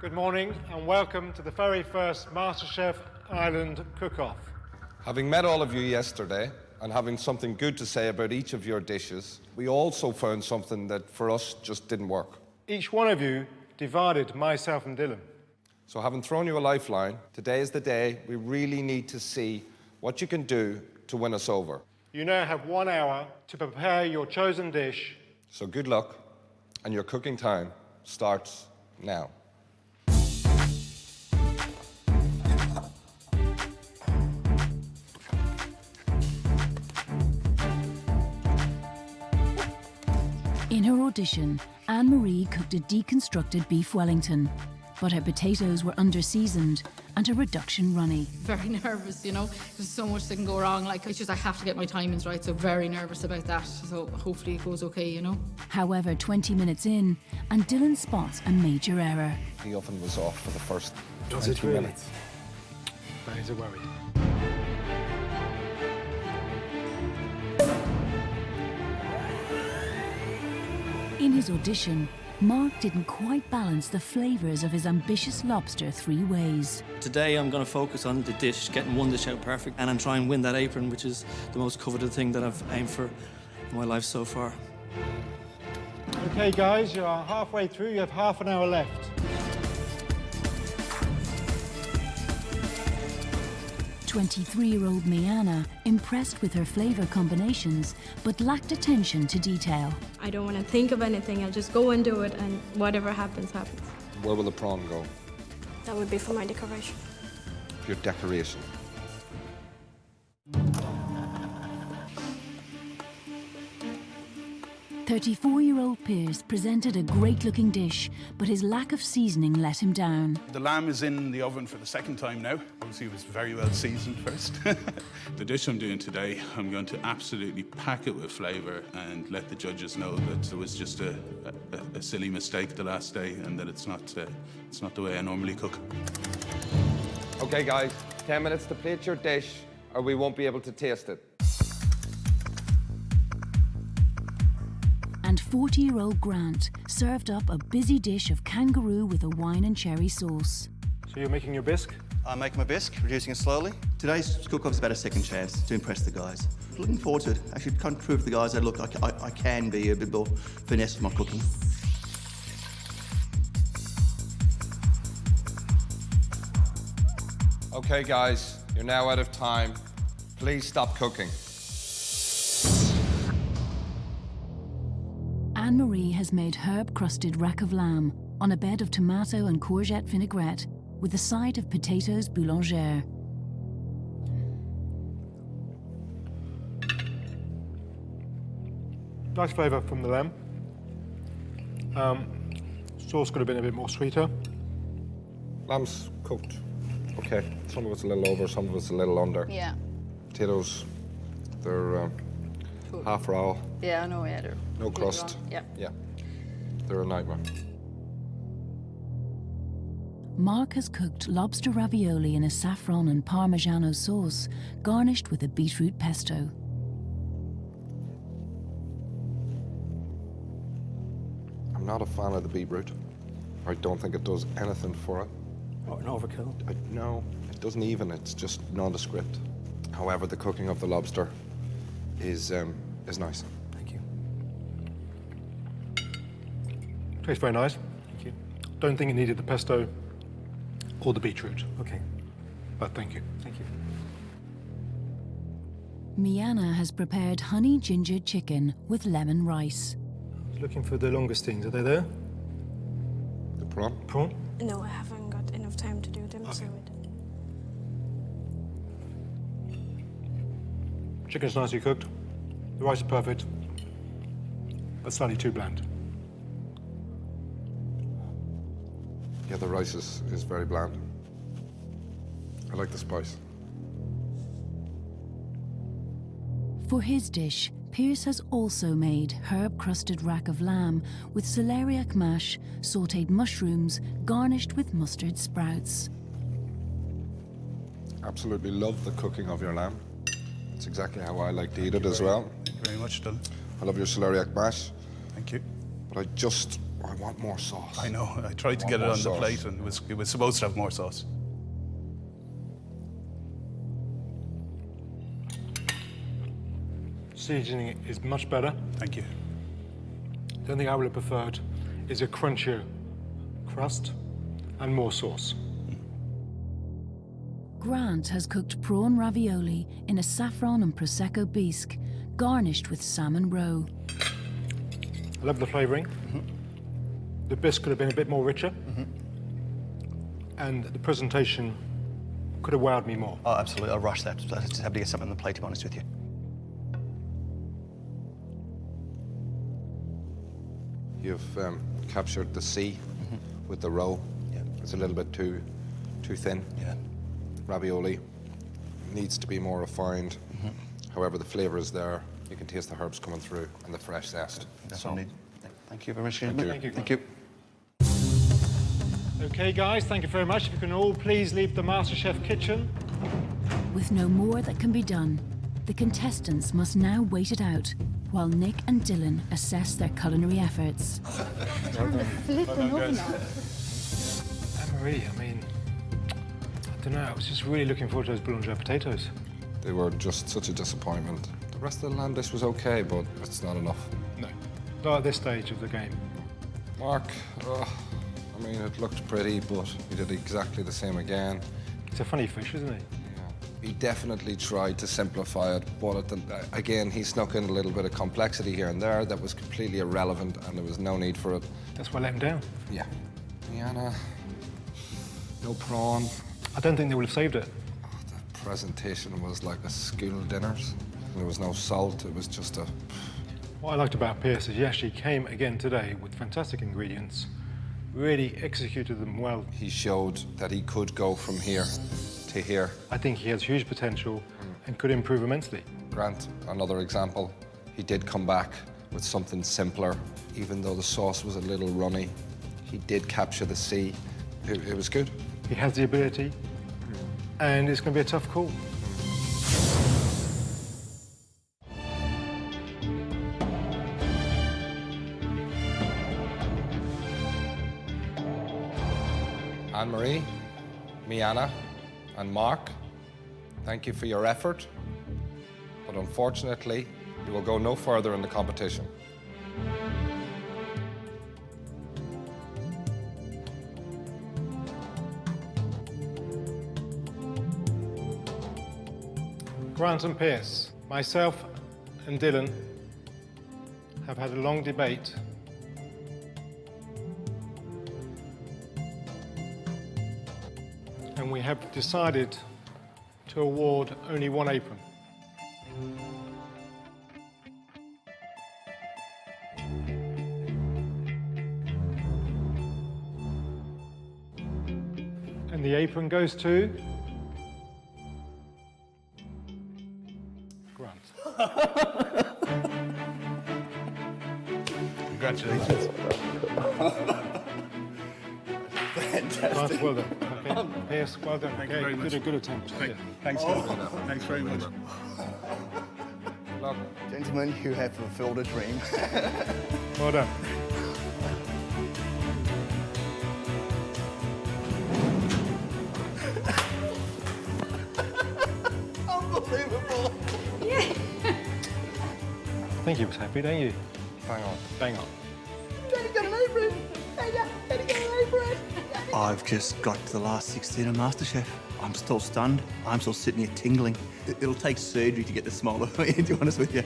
Good morning and welcome to the very first MasterChef Ireland cook-off. Having met all of you yesterday and having something good to say about each of your dishes, we also found something that for us just didn't work. Each one of you divided myself and Dylan. So having thrown you a lifeline, today is the day we really need to see what you can do to win us over. You now have 1 hour to prepare your chosen dish. So good luck, and your cooking time starts now. In her audition, Anne-Marie cooked a deconstructed beef Wellington, but her potatoes were under-seasoned and her reduction runny. Very nervous, you know. There's so much that can go wrong. Like, it's just I have to get my timings right, so very nervous about that. So hopefully it goes okay, you know. However, 20 minutes in, and Dylan spots a major error. The oven was off for the first Was 20 it really? minutes. That is a worry. In his audition, Mark didn't quite balance the flavours of his ambitious lobster 3 ways. Today I'm going to focus on the dish, getting one dish out perfect, and try and win that apron, which is the most coveted thing that I've aimed for in my life so far. Okay, guys, you are halfway through. You have half an hour left. 23-year-old Miana, impressed with her flavour combinations, but lacked attention to detail. I don't want to think of anything. I'll just go and do it, and whatever happens, happens. Where will the prawn go? That would be for my decoration. Your decoration. "34-year-old Pierce presented a great-looking dish, but his lack of seasoning let him down. The lamb is in the oven for the second time now. Obviously, it was very well seasoned first. The dish I'm doing today, I'm going to absolutely pack it with flavour and let the judges know that it was just a silly mistake the last day and that it's not the way I normally cook. Okay, guys, 10 minutes to plate your dish, or we won't be able to taste it. And 40-year-old Grant served up a busy dish of kangaroo with a wine and cherry sauce. So you're making your bisque? I make my bisque, reducing it slowly. Today's cook-off is about a second chance to impress the guys. Looking forward to it. Actually, can't prove to the guys that, look, I can be a bit more finesse with my cooking. Okay, guys, you're now out of time. Please stop cooking. Anne-Marie has made herb-crusted rack of lamb on a bed of tomato and courgette vinaigrette with a side of potatoes boulangère. Nice flavour from the lamb. Sauce could have been a bit more sweeter. Lamb's cooked. Okay, some of it's a little over, some of it's a little under. Yeah. Potatoes, they're half raw. Yeah, I know, yeah. No crust. Yeah. Yeah, they're a nightmare. Mark has cooked lobster ravioli in a saffron and parmigiano sauce, garnished with a beetroot pesto. I'm not a fan of the beetroot. I don't think it does anything for it. Oh, an overkill. No, it doesn't even. It's just nondescript. However, the cooking of the lobster is nice. Thank you. Tastes very nice. Thank you. Don't think it needed the pesto or the beetroot, Okay. but thank you. Thank you. Miana has prepared honey ginger chicken with lemon rice. I was looking for the longestines. Are they there? The prawn? Prawn? No, I haven't got enough time to do them, so Chicken's nicely cooked. The rice is perfect, but slightly too bland. Yeah, the rice is very bland. I like the spice. For his dish, Pierce has also made herb-crusted rack of lamb with celeriac mash, sautéed mushrooms, garnished with mustard sprouts. Absolutely love the cooking of your lamb. It's exactly how I like to eat it as well. Thank you very much, Dylan. I love your celeriac mash, Thank you. but I just I want more sauce. I know. I tried to get it more on the sauce. plate, and it was supposed to have more sauce. Seasoning is much better. Thank you. The only thing I would have preferred is a crunchier crust and more sauce. Grant has cooked prawn ravioli in a saffron and prosecco bisque, garnished with salmon roe. I love the flavouring. The bisque could have been a bit more richer. And the presentation could have wowed me more. Oh, absolutely. I rushed that. I just had to get something on the plate, to be honest with you. You've captured the C with the roe. Yeah. It's a little bit too thin. Yeah. Ravioli needs to be more refined. However, the flavour is there. You can taste the herbs coming through and the fresh zest. That's what I need. Thank you very much, gentlemen. Thank you. Thank you. Okay, guys, thank you very much. If you can all please leave the MasterChef kitchen. With no more that can be done, the contestants must now wait it out while Nick and Dylan assess their culinary efforts. Anne-Marie, I mean, I don't know, I was just really looking forward to those boulanger potatoes. They were just such a disappointment. The rest of the lamb dish was okay, but it's not enough. No, not at this stage of the game. Mark, I mean, it looked pretty, but he did exactly the same again. It's a funny fish, isn't he? He definitely tried to simplify it, but again, he snuck in a little bit of complexity here and there that was completely irrelevant, and there was no need for it. That's why I let him down. Yeah. Rihanna, no prawn. I don't think they would have saved it. The presentation was like a school dinner's. There was no salt, it was just a... What I liked about Pierce is he actually came again today with fantastic ingredients, really executed them well. He showed that he could go from here to here. I think he has huge potential and could improve immensely. Grant, another example, he did come back with something simpler. Even though the sauce was a little runny, he did capture the C. It was good. He has the ability, and it's going to be a tough call. Anne-Marie, Miana, and Mark, thank you for your effort, but unfortunately, you will go no further in the competition. Grant and Pierce, myself and Dylan have had a long debate. And we have decided to award only one apron. And the apron goes to Grant. Congratulations. Grant, well done. Okay. Pierce, well done. Thank you Okay, very you much. did a good attempt. Yeah. Thanks, thanks very much. Look, Gentlemen, you have fulfilled a dream. Well done. Unbelievable. I think he was happy, don't you? hang on. Bang on. I've just got to the last 16 of MasterChef. I'm still stunned. I'm still sitting here tingling. It'll take surgery to get the smile off me, to be honest with you.